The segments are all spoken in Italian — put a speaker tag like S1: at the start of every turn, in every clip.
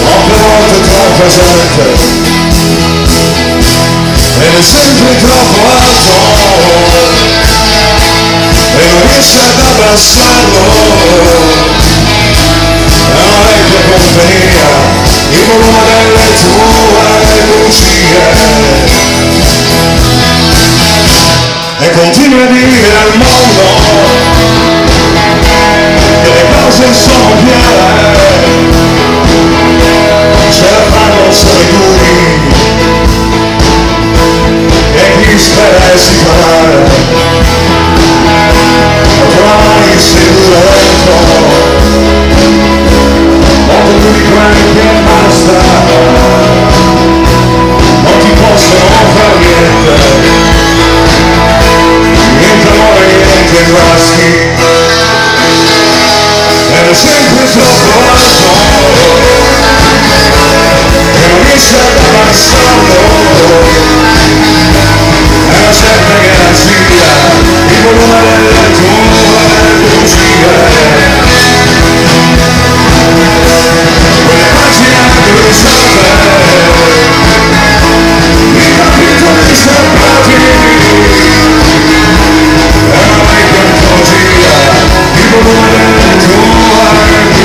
S1: troppe volte troppo gente, ed è sempre troppo alto e non riesce ad abbassarlo. È una vecchia compagnia, il volume delle tue bugie, e continui a dire al mondo che le cose sono chiare, ce la fanno solo i duri e chi spera e si fa male ormai sedura dentro molto più di quelli che basta, non ti possono far niente amore, niente guasti, ed è sempre troppo alto e non riesce ad abbassarlo. È una certa garanzia, il volume delle tue bugie, quelle pagine bruciate, i capitoli salvati, è una vecchia antologia, il volume delle tue bugie.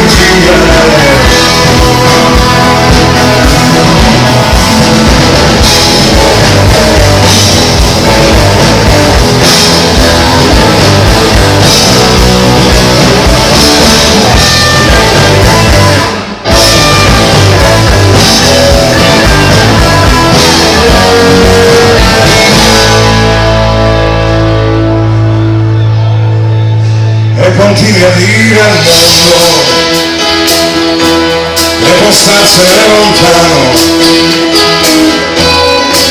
S1: Continui a dire al mondo che può starsene lontano,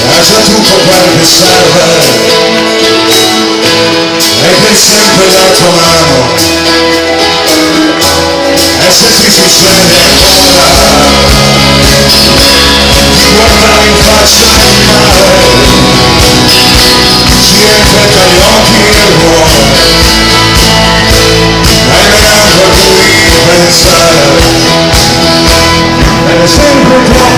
S1: lascia tutto quel che serve e che è sempre la tua mano, e se ti succede ancora di guardare in faccia il male, si infetta gli occhi e il cuore, hai negato a cui pensare, ed è sempre troppo